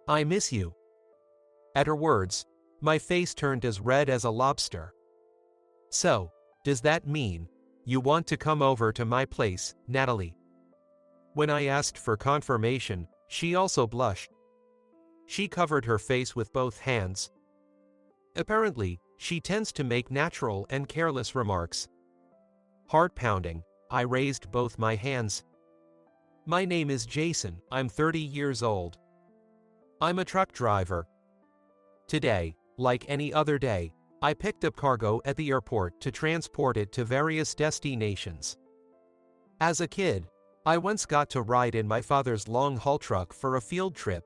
I miss you." At her words, my face turned as red as a lobster. "So, does that mean you want to come over to my place, Natalie?" When I asked for confirmation, she also blushed. She covered her face with both hands. Apparently, she tends to make natural and careless remarks. Heart pounding, I raised both my hands. "My name is Jason, I'm 30 years old. I'm a truck driver. Today, like any other day, I picked up cargo at the airport to transport it to various destinations. As a kid, I once got to ride in my father's long-haul truck for a field trip.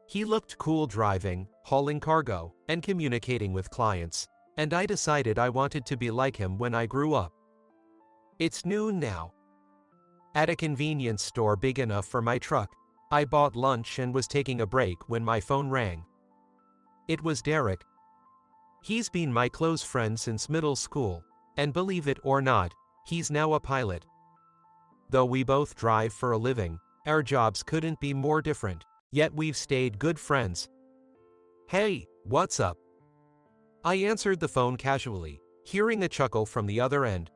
He looked cool driving, hauling cargo, and communicating with clients, and I decided I wanted to be like him when I grew up. It's noon now. At a convenience store big enough for my truck, I bought lunch and was taking a break when my phone rang. It was Derek. He's been my close friend since middle school, and believe it or not, he's now a pilot. Though we both drive for a living, our jobs couldn't be more different, yet we've stayed good friends. "Hey, what's up?" I answered the phone casually, hearing a chuckle from the other end.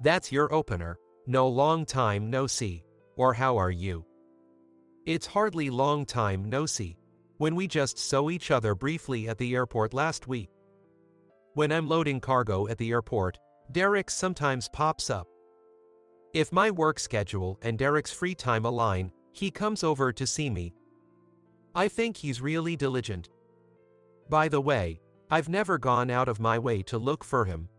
"That's your opener. No, long time no see. Or how are you?" It's hardly long time no see, when we just saw each other briefly at the airport last week. When I'm loading cargo at the airport, Derek sometimes pops up. If my work schedule and Derek's free time align, he comes over to see me. I think he's really diligent. By the way, I've never gone out of my way to look for him.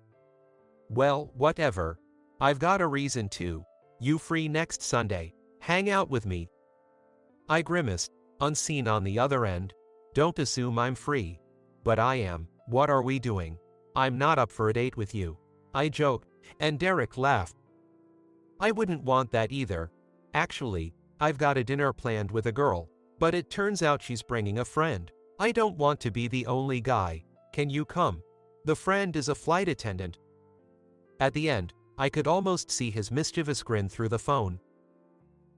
Well, whatever. I've got a reason to. You free next Sunday? Hang out with me? I grimaced, unseen on the other end. Don't assume I'm free. But I am. What are we doing? I'm not up for a date with you. I joked, and Derek laughed. I wouldn't want that either. Actually, I've got a dinner planned with a girl, but it turns out she's bringing a friend. I don't want to be the only guy. Can you come? The friend is a flight attendant. At the end, I could almost see his mischievous grin through the phone.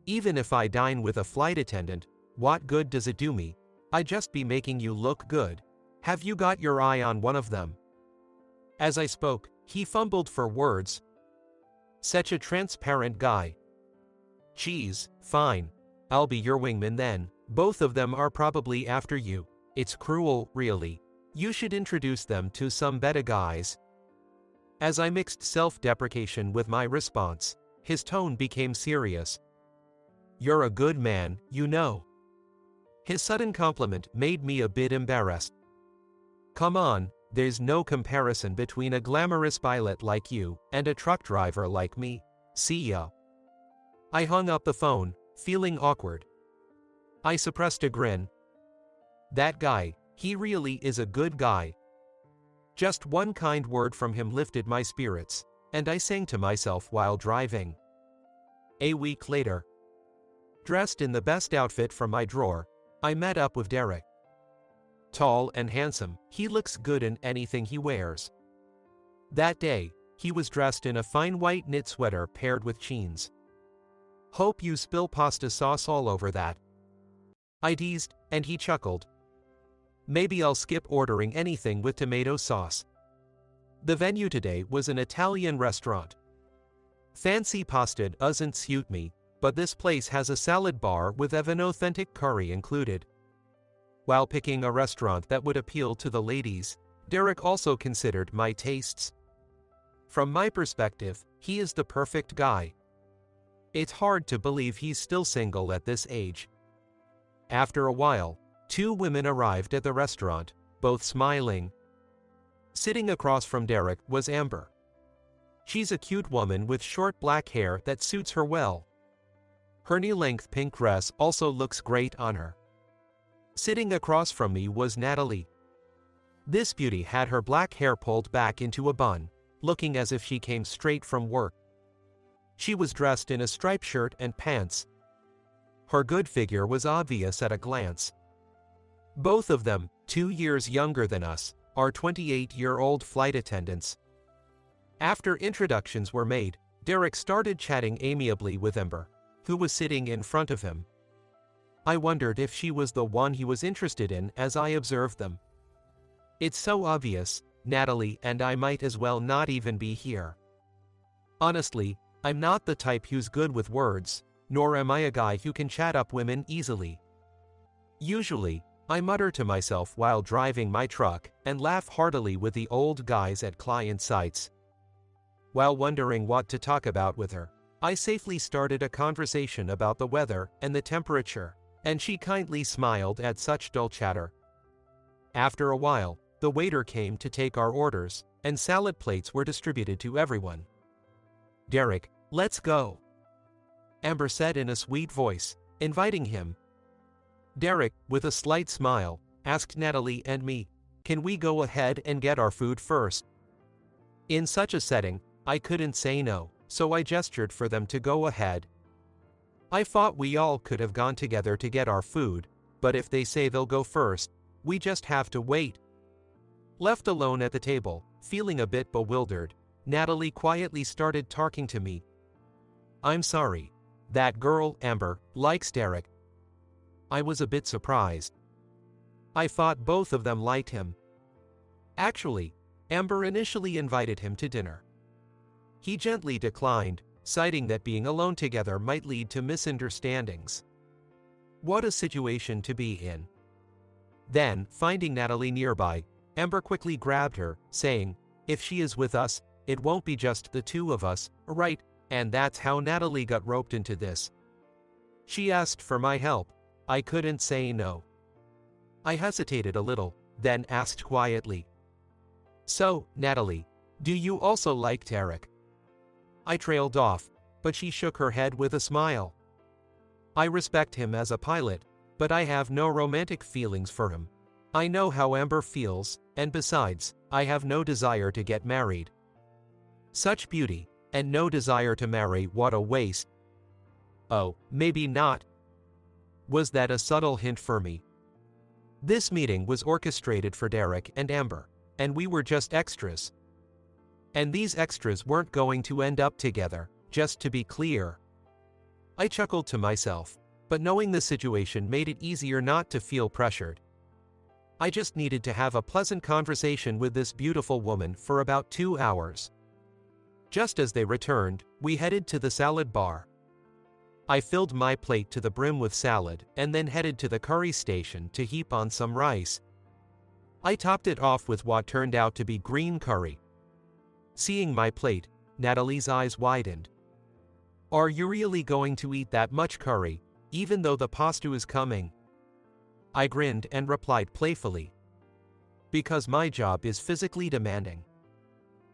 Even if I dine with a flight attendant, what good does it do me? I'd just be making you look good. Have you got your eye on one of them? As I spoke, he fumbled for words. Such a transparent guy. Geez, fine. I'll be your wingman then. Both of them are probably after you. It's cruel, really. You should introduce them to some better guys. As I mixed self-deprecation with my response, his tone became serious. You're a good man, you know. His sudden compliment made me a bit embarrassed. Come on, there's no comparison between a glamorous pilot like you and a truck driver like me. See ya. I hung up the phone, feeling awkward. I suppressed a grin. That guy, he really is a good guy. Just one kind word from him lifted my spirits, and I sang to myself while driving. A week later, dressed in the best outfit from my drawer, I met up with Derek. Tall and handsome, he looks good in anything he wears. That day, he was dressed in a fine white knit sweater paired with jeans. Hope you spill pasta sauce all over that. I teased, and he chuckled. Maybe I'll skip ordering anything with tomato sauce. The venue today was an Italian restaurant. Fancy pasta doesn't suit me, but this place has a salad bar with an authentic curry included. While picking a restaurant that would appeal to the ladies, Derek also considered my tastes. From my perspective, he is the perfect guy. It's hard to believe he's still single at this age. After a while, 2 women arrived at the restaurant, both smiling. Sitting across from Derek was Amber. She's a cute woman with short black hair that suits her well. Her knee-length pink dress also looks great on her. Sitting across from me was Natalie. This beauty had her black hair pulled back into a bun, looking as if she came straight from work. She was dressed in a striped shirt and pants. Her good figure was obvious at a glance. Both of them, 2 years younger than us, are 28-year-old flight attendants. After introductions were made, Derek started chatting amiably with Amber, who was sitting in front of him. I wondered if she was the one he was interested in as I observed them. It's so obvious, Natalie and I might as well not even be here. Honestly, I'm not the type who's good with words, nor am I a guy who can chat up women easily. Usually, I mutter to myself while driving my truck and laugh heartily with the old guys at client sites. While wondering what to talk about with her, I safely started a conversation about the weather and the temperature, and she kindly smiled at such dull chatter. After a while, the waiter came to take our orders, and salad plates were distributed to everyone. "Derek, let's go," Amber said in a sweet voice, inviting him. Derek, with a slight smile, asked Natalie and me, "Can we go ahead and get our food first?" In such a setting, I couldn't say no, so I gestured for them to go ahead. I thought we all could have gone together to get our food, but if they say they'll go first, we just have to wait. Left alone at the table, feeling a bit bewildered, Natalie quietly started talking to me. "I'm sorry. That girl, Amber, likes Derek." I was a bit surprised. I thought both of them liked him. Actually, Amber initially invited him to dinner. He gently declined, citing that being alone together might lead to misunderstandings. What a situation to be in. Then, finding Natalie nearby, Amber quickly grabbed her, saying, "If she is with us, it won't be just the two of us, right?" And that's how Natalie got roped into this. She asked for my help. I couldn't say no. I hesitated a little, then asked quietly, "So, Natalie, do you also like Derek?" I trailed off, but she shook her head with a smile. "I respect him as a pilot, but I have no romantic feelings for him. I know how Amber feels, and besides, I have no desire to get married." Such beauty, and no desire to marry, what a waste. Oh, maybe not. Was that a subtle hint for me? This meeting was orchestrated for Derek and Amber, and we were just extras. And these extras weren't going to end up together, just to be clear. I chuckled to myself, but knowing the situation made it easier not to feel pressured. I just needed to have a pleasant conversation with this beautiful woman for about 2 hours. Just as they returned, we headed to the salad bar. I filled my plate to the brim with salad and then headed to the curry station to heap on some rice. I topped it off with what turned out to be green curry. Seeing my plate, Natalie's eyes widened. "Are you really going to eat that much curry, even though the pasta is coming?" I grinned and replied playfully, "Because my job is physically demanding."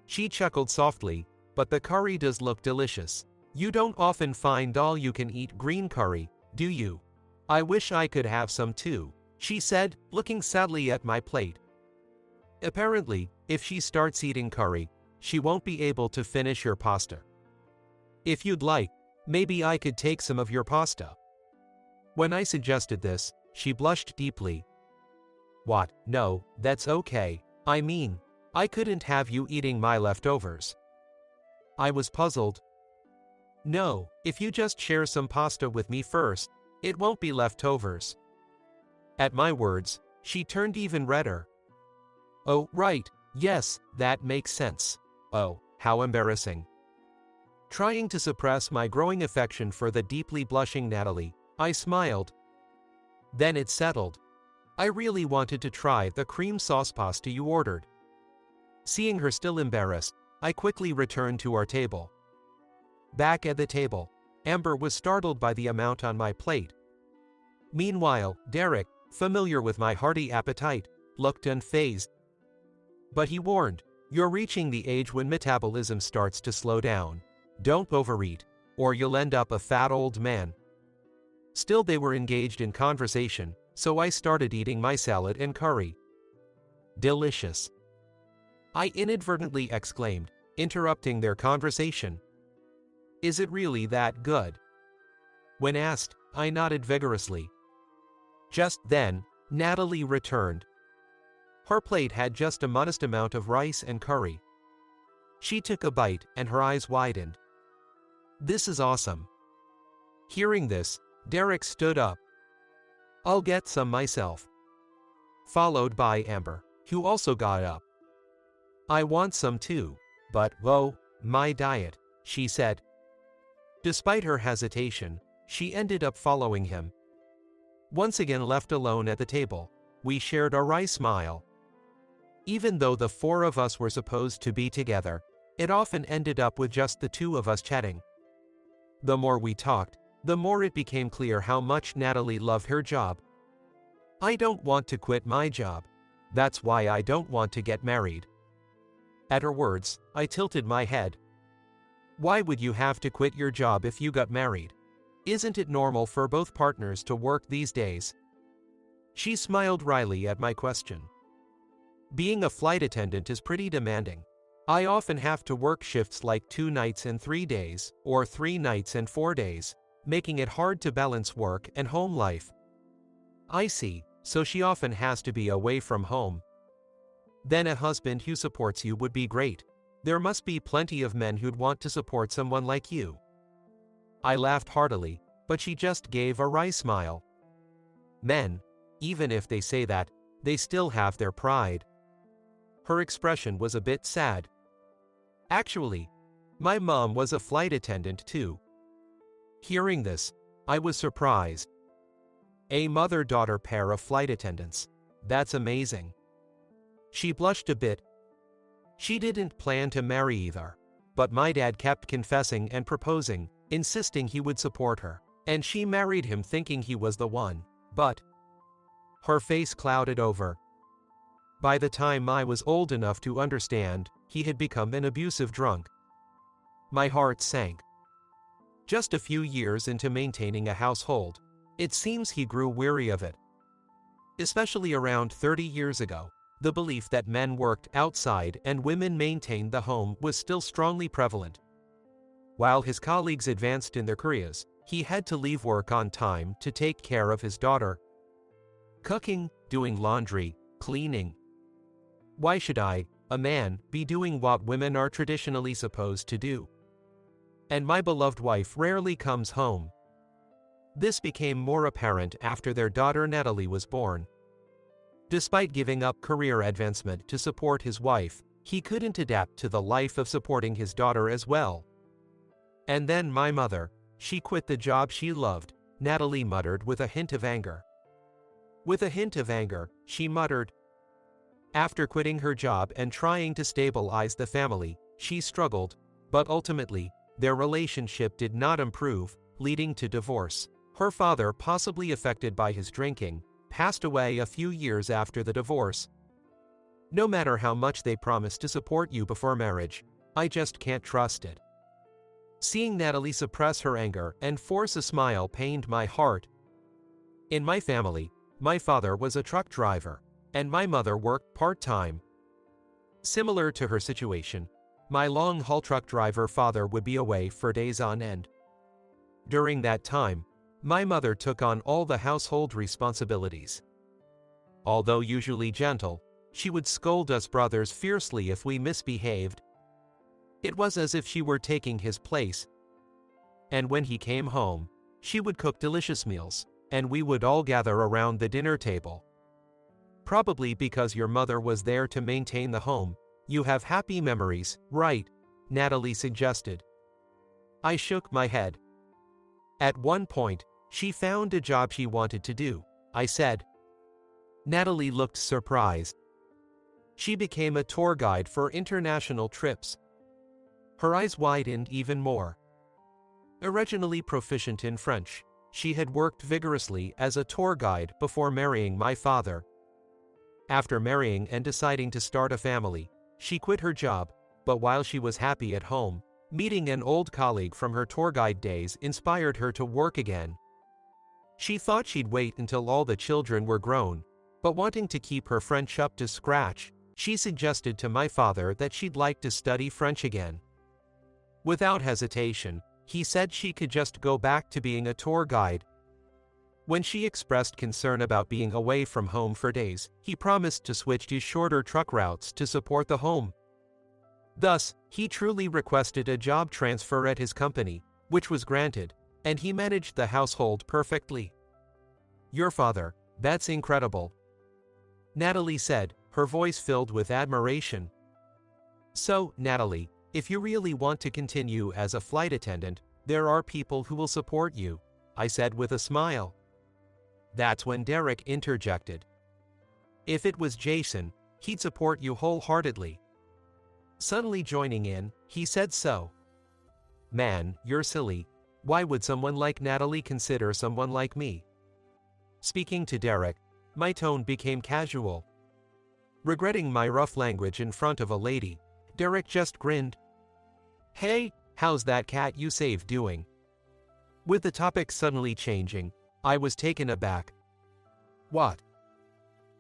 She chuckled softly, "But the curry does look delicious. You don't often find all-you-can-eat green curry, do you?" "I wish I could have some too," she said, looking sadly at my plate. Apparently, if she starts eating curry, she won't be able to finish your pasta. "If you'd like, maybe I could take some of your pasta." When I suggested this, she blushed deeply. "What? No, that's okay. I mean, I couldn't have you eating my leftovers." I was puzzled. "No, if you just share some pasta with me first, it won't be leftovers." At my words, she turned even redder. "Oh, right, yes, that makes sense. Oh, how embarrassing." Trying to suppress my growing affection for the deeply blushing Natalie, I smiled. Then it settled. I really wanted to try the cream sauce pasta you ordered. Seeing her still embarrassed, I quickly returned to our table. Back at the table, Amber was startled by the amount on my plate. Meanwhile, Derek, familiar with my hearty appetite, looked unfazed. But he warned, "You're reaching the age when metabolism starts to slow down. Don't overeat, or you'll end up a fat old man." Still, they were engaged in conversation, so I started eating my salad and curry. "Delicious," I inadvertently exclaimed, interrupting their conversation. "Is it really that good?" When asked, I nodded vigorously. Just then, Natalie returned. Her plate had just a modest amount of rice and curry. She took a bite and her eyes widened. "This is awesome." Hearing this, Derek stood up. I'll get some myself. Followed by Amber, who also got up. I want some too, but, whoa, my diet, she said. Despite her hesitation, she ended up following him. Once again left alone at the table, we shared a wry smile. Even though the four of us were supposed to be together, it often ended up with just the two of us chatting. The more we talked, the more it became clear how much Natalie loved her job. I don't want to quit my job. That's why I don't want to get married. At her words, I tilted my head. Why would you have to quit your job if you got married? Isn't it normal for both partners to work these days? She smiled wryly at my question. Being a flight attendant is pretty demanding. I often have to work shifts like 2 nights and 3 days, or 3 nights and 4 days, making it hard to balance work and home life. I see, so she often has to be away from home. Then a husband who supports you would be great. There must be plenty of men who'd want to support someone like you. I laughed heartily, but she just gave a wry smile. Men, even if they say that, they still have their pride. Her expression was a bit sad. Actually, my mom was a flight attendant too. Hearing this, I was surprised. A mother-daughter pair of flight attendants. That's amazing. She blushed a bit. She didn't plan to marry either, but my dad kept confessing and proposing, insisting he would support her, and she married him thinking he was the one, but... Her face clouded over. By the time I was old enough to understand, he had become an abusive drunk. My heart sank. Just a few years into maintaining a household, it seems he grew weary of it. Especially around 30 years ago, the belief that men worked outside and women maintained the home was still strongly prevalent. While his colleagues advanced in their careers, he had to leave work on time to take care of his daughter. Cooking, doing laundry, cleaning. Why should I, a man, be doing what women are traditionally supposed to do? And my beloved wife rarely comes home. This became more apparent after their daughter Natalie was born. Despite giving up career advancement to support his wife, he couldn't adapt to the life of supporting his daughter as well. And then my mother, she quit the job she loved, Natalie muttered with a hint of anger. With a hint of anger, she muttered. After quitting her job and trying to stabilize the family, she struggled, but ultimately, their relationship did not improve, leading to divorce. Her father, possibly affected by his drinking, passed away a few years after the divorce. No matter how much they promise to support you before marriage, I just can't trust it. Seeing Natalie suppress her anger and force a smile pained my heart. In my family, my father was a truck driver, and my mother worked part-time. Similar to her situation, my long-haul truck driver father would be away for days on end. During that time, my mother took on all the household responsibilities. Although usually gentle, she would scold us brothers fiercely if we misbehaved. It was as if she were taking his place. And when he came home, she would cook delicious meals, and we would all gather around the dinner table. Probably because your mother was there to maintain the home, you have happy memories, right? Natalie suggested. I shook my head. At one point, she found a job she wanted to do, I said. Natalie looked surprised. She became a tour guide for international trips. Her eyes widened even more. Originally proficient in French, she had worked vigorously as a tour guide before marrying my father. After marrying and deciding to start a family, she quit her job, but while she was happy at home, meeting an old colleague from her tour guide days inspired her to work again. She thought she'd wait until all the children were grown, but wanting to keep her French up to scratch, she suggested to my father that she'd like to study French again. Without hesitation, he said she could just go back to being a tour guide. When she expressed concern about being away from home for days, he promised to switch to shorter truck routes to support the home. Thus, he truly requested a job transfer at his company, which was granted, and he managed the household perfectly. Your father, that's incredible. Natalie said, her voice filled with admiration. So, Natalie, if you really want to continue as a flight attendant, there are people who will support you, I said with a smile. That's when Derek interjected. If it was Jason, he'd support you wholeheartedly. Suddenly joining in, he said so. Man, you're silly. Why would someone like Natalie consider someone like me? Speaking to Derek, my tone became casual. Regretting my rough language in front of a lady, Derek just grinned. Hey, how's that cat you saved doing? With the topic suddenly changing, I was taken aback. What?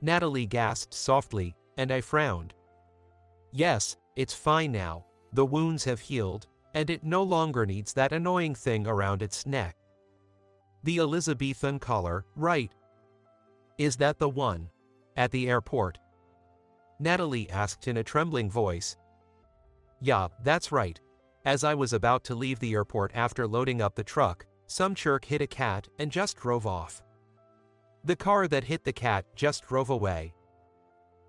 Natalie gasped softly, and I frowned. Yes, it's fine now, the wounds have healed, and it no longer needs that annoying thing around its neck. The Elizabethan collar, right? Is that the one? At the airport? Natalie asked in a trembling voice. Yeah, that's right. As I was about to leave the airport after loading up the truck, some jerk hit a cat and just drove off. The car that hit the cat just drove away.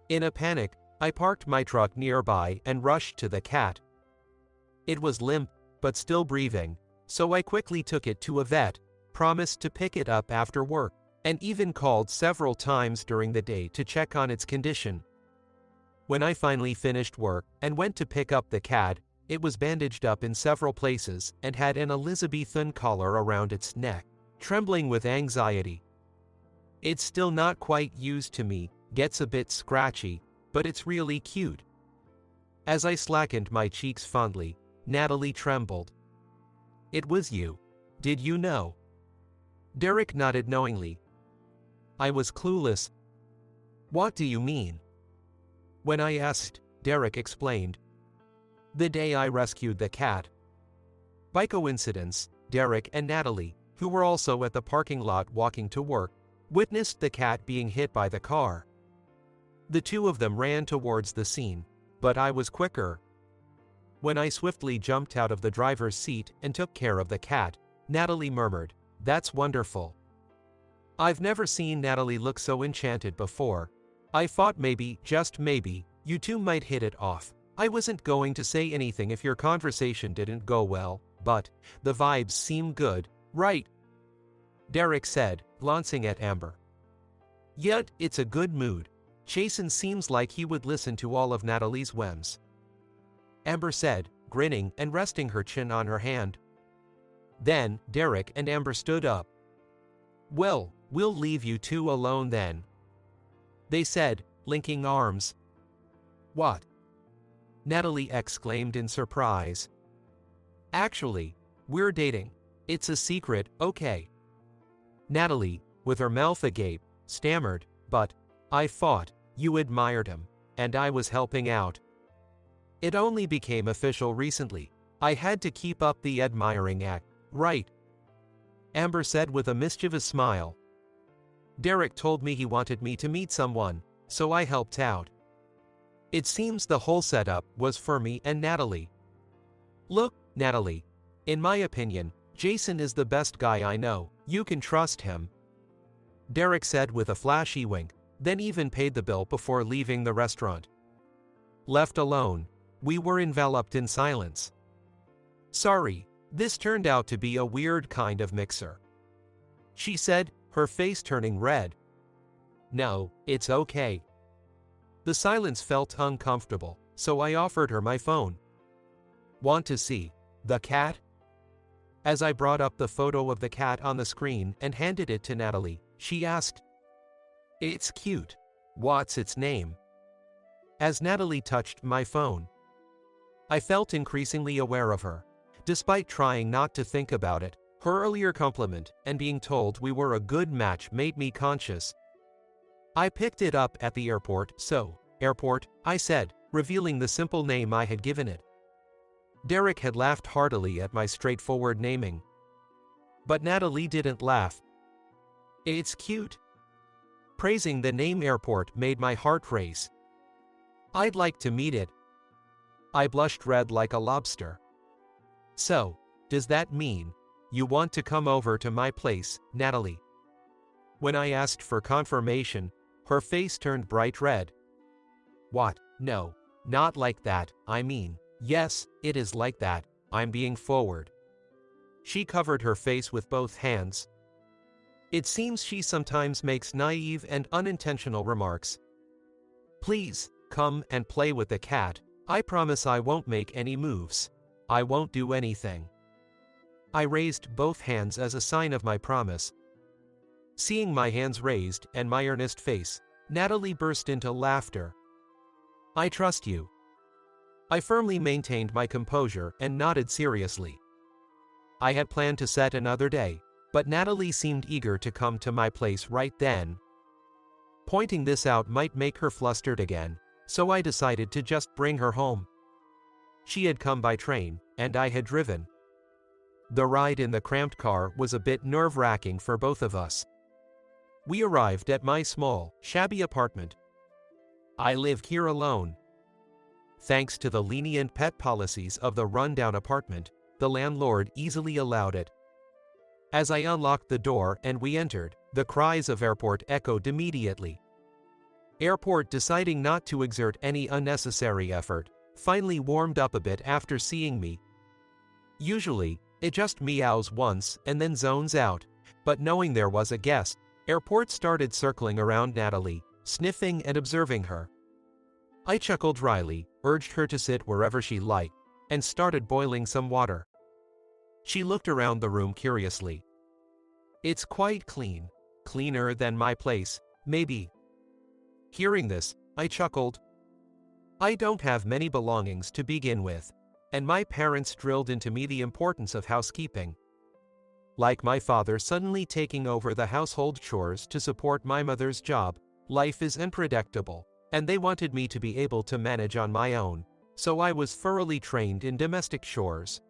In a panic, I parked my truck nearby and rushed to the cat. It was limp, but still breathing, so I quickly took it to a vet, promised to pick it up after work, and even called several times during the day to check on its condition. When I finally finished work and went to pick up the cat, it was bandaged up in several places and had an Elizabethan collar around its neck, trembling with anxiety. It's still not quite used to me, gets a bit scratchy, but it's really cute. As I slackened my cheeks fondly, Natalie trembled. It was you. Did you know? Derek nodded knowingly. I was clueless. What do you mean? When I asked, Derek explained. The day I rescued the cat. By coincidence, Derek and Natalie, who were also at the parking lot walking to work, witnessed the cat being hit by the car. The two of them ran towards the scene, but I was quicker. When I swiftly jumped out of the driver's seat and took care of the cat, Natalie murmured, "That's wonderful." I've never seen Natalie look so enchanted before. I thought maybe, just maybe, you two might hit it off. I wasn't going to say anything if your conversation didn't go well, but the vibes seem good, right? Derek said, glancing at Amber. Yet, it's a good mood. Jason seems like he would listen to all of Natalie's whims. Amber said, grinning and resting her chin on her hand. Then, Derek and Amber stood up. Well, we'll leave you two alone then, they said, linking arms. What? Natalie exclaimed in surprise. Actually, we're dating. It's a secret, okay? Natalie, with her mouth agape, stammered, but I thought you admired him, and I was helping out. It only became official recently. I had to keep up the admiring act, right? Amber said with a mischievous smile. Derek told me he wanted me to meet someone, so I helped out. It seems the whole setup was for me and Natalie. Look, Natalie, in my opinion, Jason is the best guy I know. You can trust him. Derek said with a flashy wink, then even paid the bill before leaving the restaurant. Left alone, we were enveloped in silence. Sorry, this turned out to be a weird kind of mixer, she said, her face turning red. No, it's okay. The silence felt uncomfortable, so I offered her my phone. Want to see the cat? As I brought up the photo of the cat on the screen and handed it to Natalie, she asked, It's cute. What's its name? As Natalie touched my phone, I felt increasingly aware of her. Despite trying not to think about it, her earlier compliment and being told we were a good match made me conscious. I picked it up at the airport, so, airport, I said, revealing the simple name I had given it. Derek had laughed heartily at my straightforward naming. But Natalie didn't laugh. It's cute. Praising the name airport made my heart race. I'd like to meet it. I blushed red like a lobster. So, does that mean you want to come over to my place, Natalie? When I asked for confirmation, her face turned bright red. What? No, not like that, I mean, yes, it is like that, I'm being forward. She covered her face with both hands. It seems she sometimes makes naive and unintentional remarks. Please, come and play with the cat. I promise I won't make any moves. I won't do anything. I raised both hands as a sign of my promise. Seeing my hands raised and my earnest face, Natalie burst into laughter. I trust you. I firmly maintained my composure and nodded seriously. I had planned to set another day, but Natalie seemed eager to come to my place right then. Pointing this out might make her flustered again, so I decided to just bring her home. She had come by train, and I had driven. The ride in the cramped car was a bit nerve-wracking for both of us. We arrived at my small, shabby apartment. I live here alone. Thanks to the lenient pet policies of the rundown apartment, the landlord easily allowed it. As I unlocked the door and we entered, the cries of Airport echoed immediately. Airport, deciding not to exert any unnecessary effort, finally warmed up a bit after seeing me. Usually, it just meows once and then zones out, but knowing there was a guest, Airport started circling around Natalie, sniffing and observing her. I chuckled wryly, urged her to sit wherever she liked, and started boiling some water. She looked around the room curiously. It's quite clean, cleaner than my place, maybe. Hearing this, I chuckled. I don't have many belongings to begin with, and my parents drilled into me the importance of housekeeping. Like my father suddenly taking over the household chores to support my mother's job, life is unpredictable, and they wanted me to be able to manage on my own, so I was thoroughly trained in domestic chores.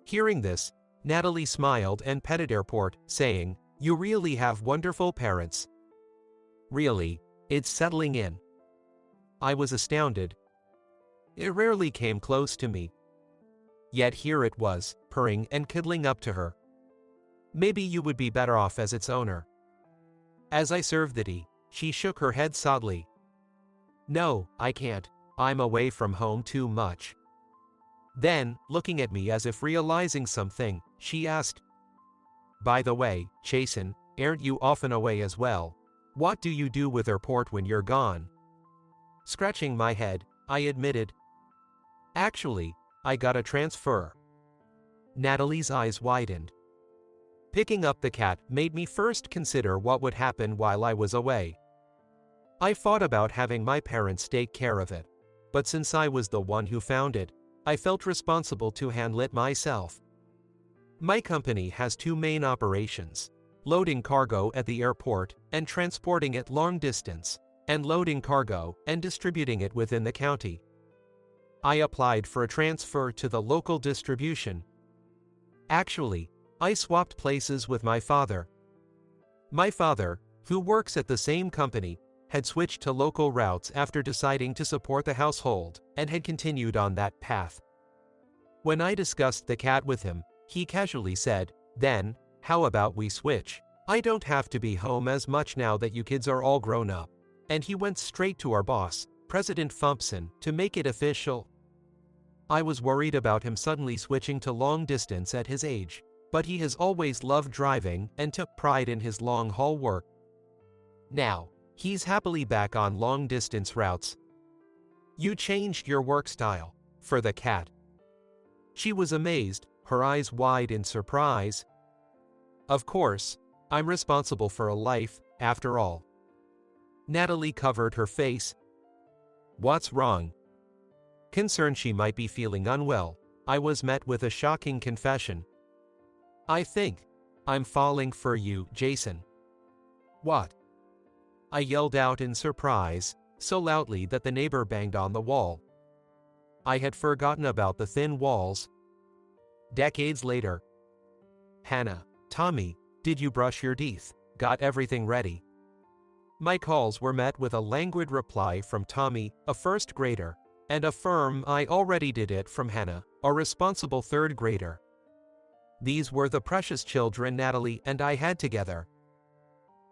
Hearing this, Natalie smiled and petted Airport, saying, "You really have wonderful parents." Really, it's settling in. I was astounded. It rarely came close to me. Yet here it was, purring and cuddling up to her. Maybe you would be better off as its owner. As I served the tea, she shook her head sadly. No, I can't. I'm away from home too much. Then, looking at me as if realizing something, she asked, "By the way, Jason, aren't you often away as well? What do you do with Airport when you're gone?" Scratching my head, I admitted, "Actually, I got a transfer." Natalie's eyes widened. Picking up the cat made me first consider what would happen while I was away. I thought about having my parents take care of it, but since I was the one who found it, I felt responsible to handle it myself. My company has two main operations: loading cargo at the airport and transporting it long distance, and loading cargo and distributing it within the county. I applied for a transfer to the local distribution. Actually, I swapped places with my father. My father, who works at the same company, had switched to local routes after deciding to support the household, and had continued on that path. When I discussed the cat with him, he casually said, "Then, how about we switch? I don't have to be home as much now that you kids are all grown up." And he went straight to our boss, President Thompson, to make it official. I was worried about him suddenly switching to long distance at his age, but he has always loved driving and took pride in his long-haul work. Now, he's happily back on long-distance routes. "You changed your work style for the cat." She was amazed, her eyes wide in surprise. "Of course, I'm responsible for a life, after all." Natalie covered her face. "What's wrong?" Concerned she might be feeling unwell, I was met with a shocking confession. "I think I'm falling for you, Jason." "What?" I yelled out in surprise, so loudly that the neighbor banged on the wall. I had forgotten about the thin walls. Decades later. "Hannah, Tommy, did you brush your teeth? Got everything ready?" My calls were met with a languid reply from Tommy, a first grader, and a firm "I already did it" from Hannah, a responsible third grader. These were the precious children Natalie and I had together.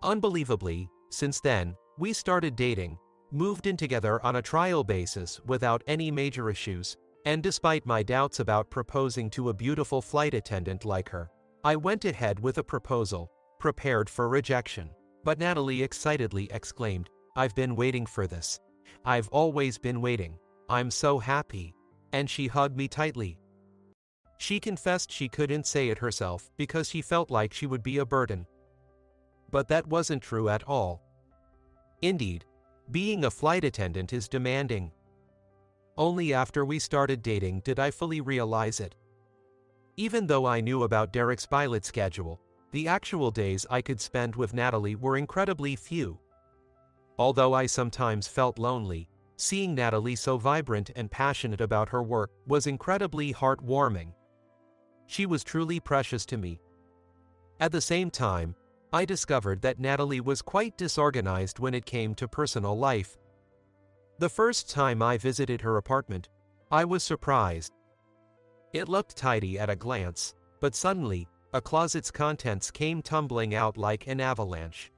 Unbelievably, since then, we started dating, moved in together on a trial basis without any major issues, and despite my doubts about proposing to a beautiful flight attendant like her, I went ahead with a proposal, prepared for rejection. But Natalie excitedly exclaimed, "I've been waiting for this. I've always been waiting. I'm so happy." And she hugged me tightly. She confessed she couldn't say it herself because she felt like she would be a burden. But that wasn't true at all. Indeed, being a flight attendant is demanding. Only after we started dating did I fully realize it. Even though I knew about Derek's pilot schedule, the actual days I could spend with Natalie were incredibly few. Although I sometimes felt lonely, seeing Natalie so vibrant and passionate about her work was incredibly heartwarming. She was truly precious to me. At the same time, I discovered that Natalie was quite disorganized when it came to personal life. The first time I visited her apartment, I was surprised. It looked tidy at a glance, but suddenly, a closet's contents came tumbling out like an avalanche.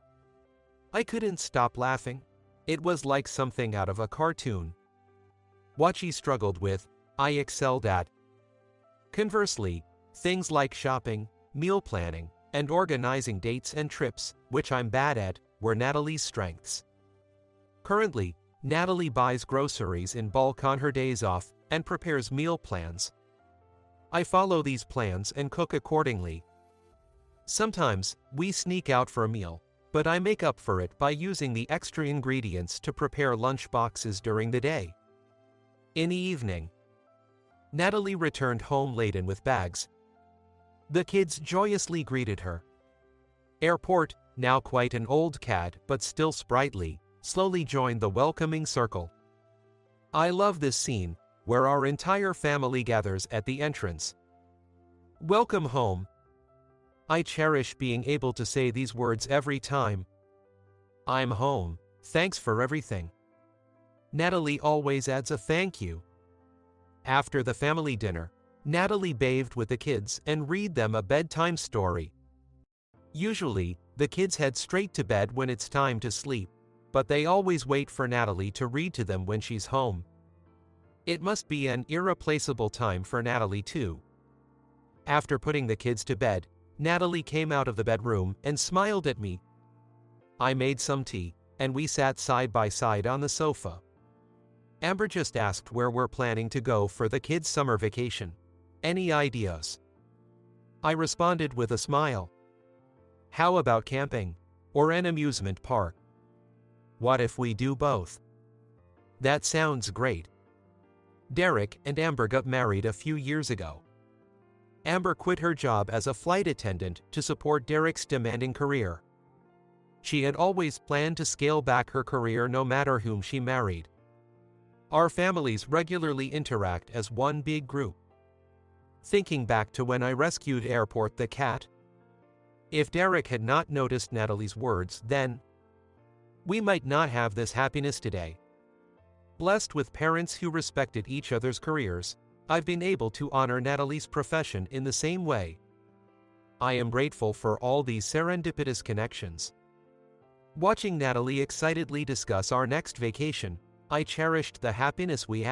I couldn't stop laughing. It was like something out of a cartoon. What she struggled with, I excelled at. Conversely, things like shopping, meal planning, and organizing dates and trips, which I'm bad at, were Natalie's strengths. Currently, Natalie buys groceries in bulk on her days off and prepares meal plans. I follow these plans and cook accordingly. Sometimes, we sneak out for a meal, but I make up for it by using the extra ingredients to prepare lunch boxes during the day. In the evening, Natalie returned home laden with bags. The kids joyously greeted her. Airport, now quite an old cat but still sprightly, slowly joined the welcoming circle. I love this scene, where our entire family gathers at the entrance. Welcome home. I cherish being able to say these words every time. I'm home, thanks for everything. Natalie always adds a thank you. After the family dinner, Natalie bathed with the kids and read them a bedtime story. Usually, the kids head straight to bed when it's time to sleep, but they always wait for Natalie to read to them when she's home. It must be an irreplaceable time for Natalie too. After putting the kids to bed, Natalie came out of the bedroom and smiled at me. I made some tea, and we sat side by side on the sofa. Amber just asked where we're planning to go for the kids' summer vacation. Any ideas? I responded with a smile. How about camping? Or an amusement park? What if we do both? That sounds great. Derek and Amber got married a few years ago. Amber quit her job as a flight attendant to support Derek's demanding career. She had always planned to scale back her career no matter whom she married. Our families regularly interact as one big group. Thinking back to when I rescued Airport the cat, if Derek had not noticed Natalie's words then, we might not have this happiness today. Blessed with parents who respected each other's careers, I've been able to honor Natalie's profession in the same way. I am grateful for all these serendipitous connections. Watching Natalie excitedly discuss our next vacation, I cherished the happiness we had.